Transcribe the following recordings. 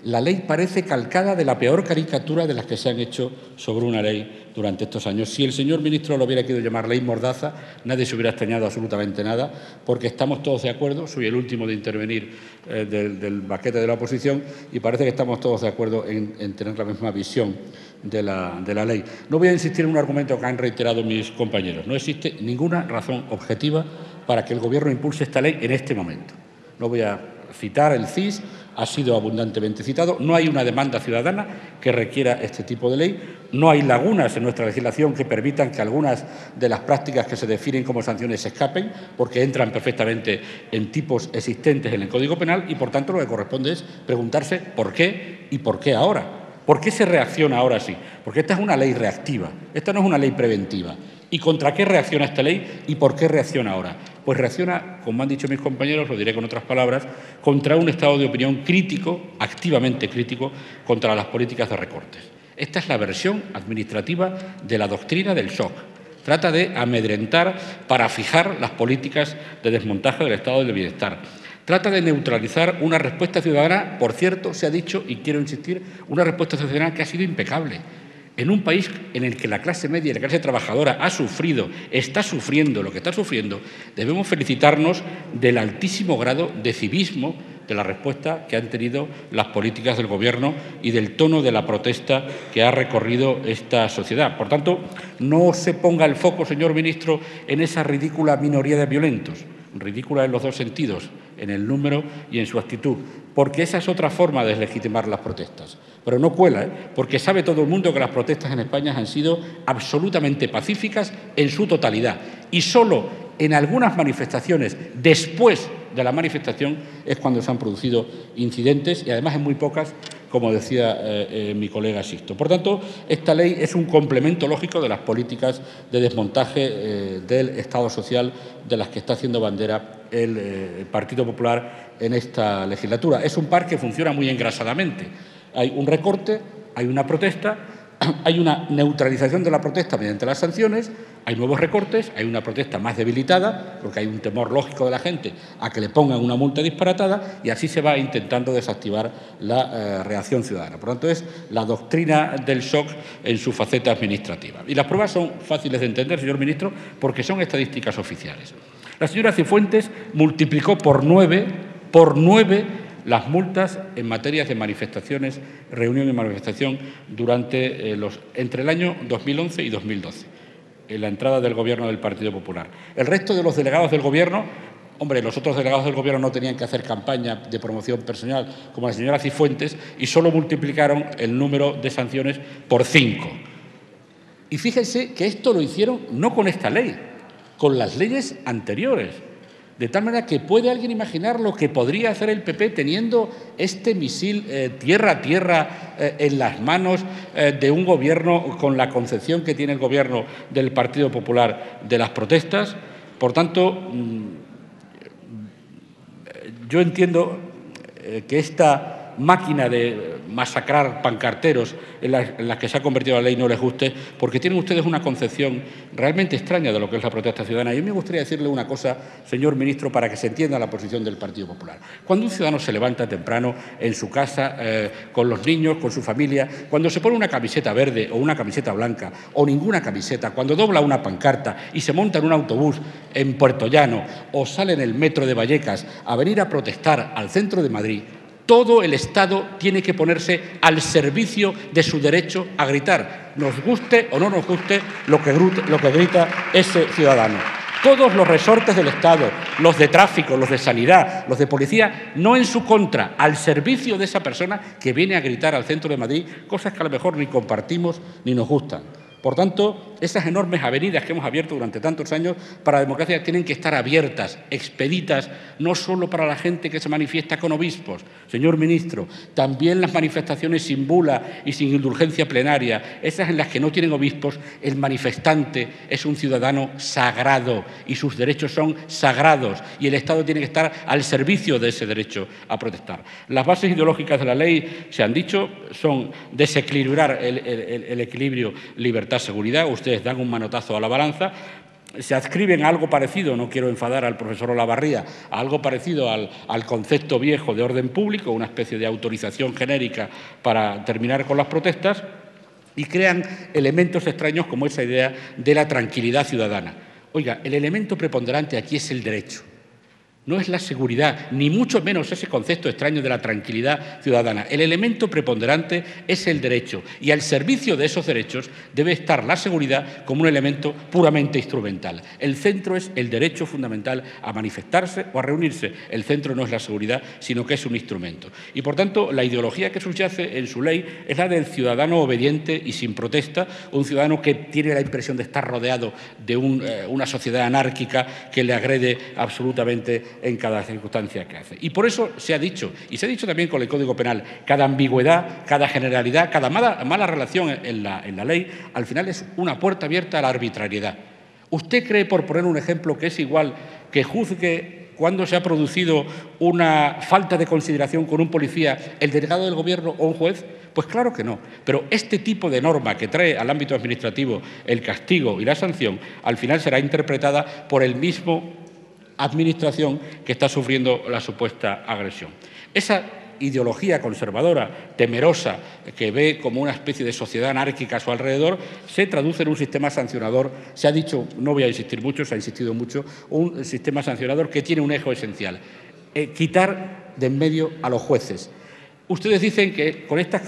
la ley parece calcada de la peor caricatura de las que se han hecho sobre una ley durante estos años. Si el señor ministro lo hubiera querido llamar ley mordaza, nadie se hubiera extrañado absolutamente nada, porque estamos todos de acuerdo, soy el último de intervenir del paquete de la oposición, y parece que estamos todos de acuerdo en tener la misma visión de la ley. No voy a insistir en un argumento que han reiterado mis compañeros. No existe ninguna razón objetiva para que el Gobierno impulse esta ley en este momento. No voy a citar el CIS, ha sido abundantemente citado. No hay una demanda ciudadana que requiera este tipo de ley. No hay lagunas en nuestra legislación que permitan que algunas de las prácticas que se definen como sanciones se escapen, porque entran perfectamente en tipos existentes en el Código Penal y, por tanto, lo que corresponde es preguntarse por qué y por qué ahora. ¿Por qué se reacciona ahora sí? Porque esta es una ley reactiva, esta no es una ley preventiva. ¿Y contra qué reacciona esta ley y por qué reacciona ahora? Pues reacciona, como han dicho mis compañeros, lo diré con otras palabras, contra un estado de opinión crítico, activamente crítico, contra las políticas de recortes. Esta es la versión administrativa de la doctrina del shock. Trata de amedrentar para fijar las políticas de desmontaje del estado del bienestar. Trata de neutralizar una respuesta ciudadana, por cierto, se ha dicho, y quiero insistir, una respuesta ciudadana que ha sido impecable. En un país en el que la clase media y la clase trabajadora ha sufrido, está sufriendo lo que está sufriendo, debemos felicitarnos del altísimo grado de civismo de la respuesta que han tenido las políticas del Gobierno y del tono de la protesta que ha recorrido esta sociedad. Por tanto, no se ponga el foco, señor ministro, en esa ridícula minoría de violentos, ridícula en los dos sentidos, en el número y en su actitud, porque esa es otra forma de deslegitimar las protestas. Pero no cuela, porque sabe todo el mundo que las protestas en España han sido absolutamente pacíficas en su totalidad, y solo en algunas manifestaciones, después de la manifestación, es cuando se han producido incidentes, y además en muy pocas, como decía mi colega Sisto. Por tanto, esta ley es un complemento lógico de las políticas de desmontaje del Estado social de las que está haciendo bandera el Partido Popular en esta legislatura. Es un par que funciona muy engrasadamente. Hay un recorte, hay una protesta, hay una neutralización de la protesta mediante las sanciones, hay nuevos recortes, hay una protesta más debilitada, porque hay un temor lógico de la gente a que le pongan una multa disparatada, y así se va intentando desactivar la reacción ciudadana. Por lo tanto, es la doctrina del shock en su faceta administrativa. Y las pruebas son fáciles de entender, señor ministro, porque son estadísticas oficiales. La señora Cifuentes multiplicó por 9 las multas en materia de manifestaciones, reunión y manifestación entre el año 2011 y 2012, en la entrada del Gobierno del Partido Popular. El resto de los delegados del Gobierno, hombre, los otros delegados del Gobierno no tenían que hacer campaña de promoción personal como la señora Cifuentes, y solo multiplicaron el número de sanciones por 5. Y fíjense que esto lo hicieron no con esta ley, con las leyes anteriores. De tal manera que ¿puede alguien imaginar lo que podría hacer el PP teniendo este misil tierra a tierra en las manos de un Gobierno con la concepción que tiene el Gobierno del Partido Popular de las protestas? Por tanto, yo entiendo que esta máquina de masacrar pancarteros en la que se ha convertido la ley no les guste, porque tienen ustedes una concepción realmente extraña de lo que es la protesta ciudadana. Y a mí me gustaría decirle una cosa, señor ministro, para que se entienda la posición del Partido Popular. Cuando un ciudadano se levanta temprano en su casa, con los niños, con su familia, cuando se pone una camiseta verde o una camiseta blanca o ninguna camiseta, cuando dobla una pancarta y se monta en un autobús en Puerto Llano o sale en el metro de Vallecas a venir a protestar al centro de Madrid, todo el Estado tiene que ponerse al servicio de su derecho a gritar, nos guste o no nos guste lo que grita ese ciudadano. Todos los resortes del Estado, los de tráfico, los de sanidad, los de policía, no en su contra, al servicio de esa persona que viene a gritar al centro de Madrid cosas que a lo mejor ni compartimos ni nos gustan. Por tanto, esas enormes avenidas que hemos abierto durante tantos años para la democracia tienen que estar abiertas, expeditas, no solo para la gente que se manifiesta con obispos. Señor ministro, también las manifestaciones sin bula y sin indulgencia plenaria, esas en las que no tienen obispos, el manifestante es un ciudadano sagrado y sus derechos son sagrados, y el Estado tiene que estar al servicio de ese derecho a protestar. Las bases ideológicas de la ley, se han dicho, son desequilibrar el equilibrio libertad-seguridad. Ustedes dan un manotazo a la balanza se adscriben a algo parecido, no quiero enfadar al profesor Olavarría, a algo parecido al concepto viejo de orden público, una especie de autorización genérica para terminar con las protestas, y crean elementos extraños como esa idea de la tranquilidad ciudadana. Oiga, el elemento preponderante aquí es el derecho. No es la seguridad, ni mucho menos ese concepto extraño de la tranquilidad ciudadana. El elemento preponderante es el derecho y al servicio de esos derechos debe estar la seguridad como un elemento puramente instrumental. El centro es el derecho fundamental a manifestarse o a reunirse. El centro no es la seguridad, sino que es un instrumento. Y, por tanto, la ideología que subyace en su ley es la del ciudadano obediente y sin protesta, un ciudadano que tiene la impresión de estar rodeado de una sociedad anárquica que le agrede absolutamente en cada circunstancia que hace. Y por eso se ha dicho, y se ha dicho también con el Código Penal, cada ambigüedad, cada generalidad, cada mala relación en la ley, al final es una puerta abierta a la arbitrariedad. ¿Usted cree, por poner un ejemplo, que es igual que juzgue cuando se ha producido una falta de consideración con un policía el delegado del Gobierno o un juez? Pues claro que no. Pero este tipo de norma que trae al ámbito administrativo el castigo y la sanción, al final será interpretada por el mismo administración que está sufriendo la supuesta agresión. Esa ideología conservadora, temerosa, que ve como una especie de sociedad anárquica a su alrededor, se traduce en un sistema sancionador, se ha dicho, no voy a insistir mucho, se ha insistido mucho, un sistema sancionador que tiene un eje esencial, quitar de en medio a los jueces. Ustedes dicen que con este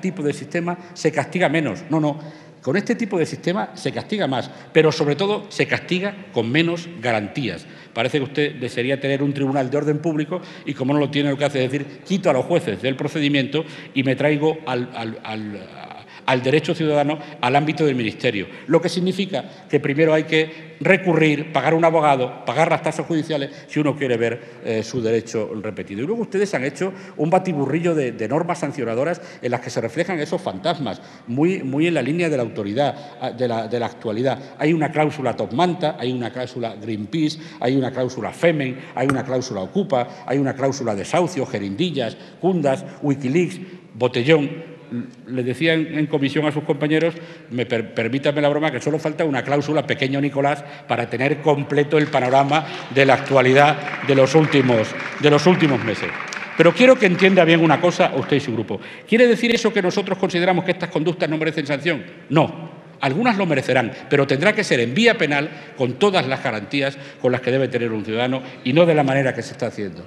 tipo de sistema se castiga menos. No, no. Con este tipo de sistema se castiga más, pero sobre todo se castiga con menos garantías. Parece que usted desearía tener un tribunal de orden público y, como no lo tiene, lo que hace es decir, quito a los jueces del procedimiento y me traigo al derecho ciudadano al ámbito del Ministerio, lo que significa que primero hay que recurrir, pagar un abogado, pagar las tasas judiciales si uno quiere ver su derecho repetido. Y luego ustedes han hecho un batiburrillo de normas sancionadoras en las que se reflejan esos fantasmas, muy en la línea de la autoridad, de la actualidad. Hay una cláusula Top Manta, hay una cláusula Greenpeace, hay una cláusula Femen, hay una cláusula Ocupa, hay una cláusula Desahucio, Gerindillas, Cundas, Wikileaks, Botellón. Le decía en comisión a sus compañeros, permítanme la broma, que solo falta una cláusula Pequeño Nicolás para tener completo el panorama de la actualidad de los últimos meses. Pero quiero que entienda bien una cosa usted y su grupo. ¿Quiere decir eso que nosotros consideramos que estas conductas no merecen sanción? No. Algunas lo merecerán, pero tendrá que ser en vía penal con todas las garantías con las que debe tener un ciudadano y no de la manera que se está haciendo.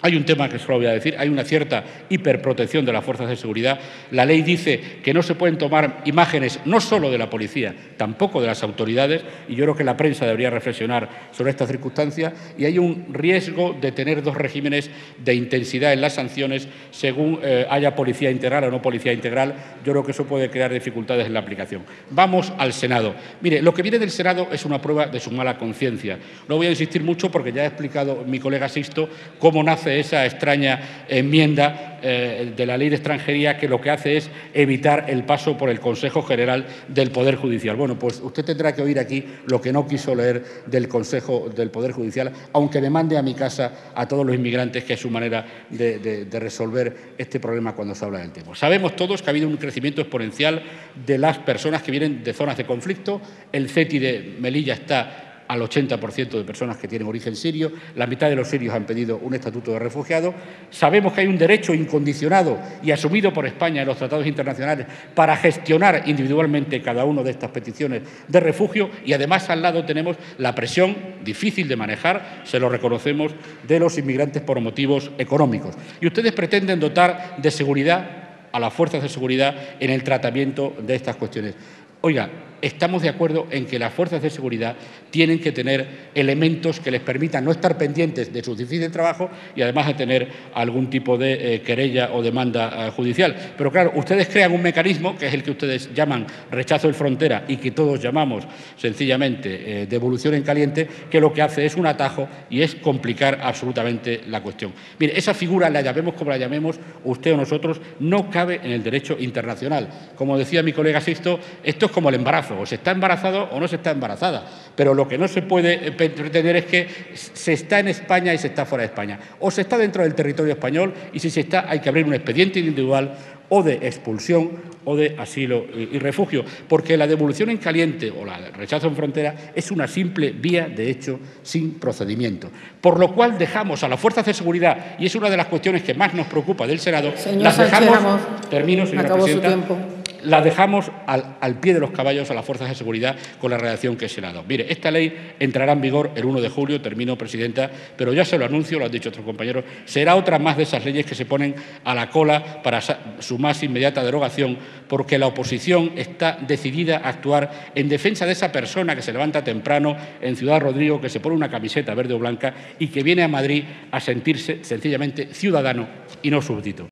Hay un tema que solo voy a decir, hay una cierta hiperprotección de las fuerzas de seguridad. La ley dice que no se pueden tomar imágenes no solo de la policía, tampoco de las autoridades, y yo creo que la prensa debería reflexionar sobre esta circunstancia, y hay un riesgo de tener dos regímenes de intensidad en las sanciones según haya policía integral o no policía integral. Yo creo que eso puede crear dificultades en la aplicación. Vamos al Senado. Mire, lo que viene del Senado es una prueba de su mala conciencia. No voy a insistir mucho porque ya ha explicado mi colega Sixto cómo nace esa extraña enmienda de la Ley de Extranjería que lo que hace es evitar el paso por el Consejo General del Poder Judicial. Bueno, pues usted tendrá que oír aquí lo que no quiso leer del Consejo del Poder Judicial, aunque me mande a mi casa a todos los inmigrantes, que es su manera de resolver este problema cuando se habla del tema. Sabemos todos que ha habido un crecimiento exponencial de las personas que vienen de zonas de conflicto. El CETI de Melilla está al 80% de personas que tienen origen sirio, la mitad de los sirios han pedido un estatuto de refugiado. Sabemos que hay un derecho incondicionado y asumido por España en los tratados internacionales para gestionar individualmente cada una de estas peticiones de refugio y además al lado tenemos la presión difícil de manejar, se lo reconocemos, de los inmigrantes por motivos económicos. Y ustedes pretenden dotar de seguridad a las fuerzas de seguridad en el tratamiento de estas cuestiones. Oiga, estamos de acuerdo en que las fuerzas de seguridad tienen que tener elementos que les permitan no estar pendientes de su difícil trabajo y además de tener algún tipo de querella o demanda judicial. Pero claro, ustedes crean un mecanismo, que es el que ustedes llaman rechazo en frontera y que todos llamamos sencillamente devolución en caliente, que lo que hace es un atajo y es complicar absolutamente la cuestión. Mire, esa figura, la llamemos como la llamemos, usted o nosotros, no cabe en el derecho internacional. Como decía mi colega Sixto, esto es como el embarazo. O se está embarazado o no se está embarazada. Pero lo que no se puede pretender es que se está en España y se está fuera de España. O se está dentro del territorio español y si se está hay que abrir un expediente individual o de expulsión o de asilo y refugio, porque la devolución en caliente o el rechazo en frontera es una simple vía de hecho sin procedimiento. Por lo cual dejamos a las fuerzas de seguridad, y es una de las cuestiones que más nos preocupa del Senado, las dejamos, termino, señora presidenta, las dejamos al pie de los caballos a las fuerzas de seguridad con la redacción que se le ha dado. Mire, esta ley entrará en vigor el 1 de julio, termino, presidenta, pero ya se lo anuncio, lo han dicho otros compañeros, será otra más de esas leyes que se ponen a la cola para su más inmediata derogación, porque la oposición está decidida a actuar en defensa de esa persona que se levanta temprano en Ciudad Rodrigo, que se pone una camiseta verde o blanca y que viene a Madrid a sentirse sencillamente ciudadano y no súbdito.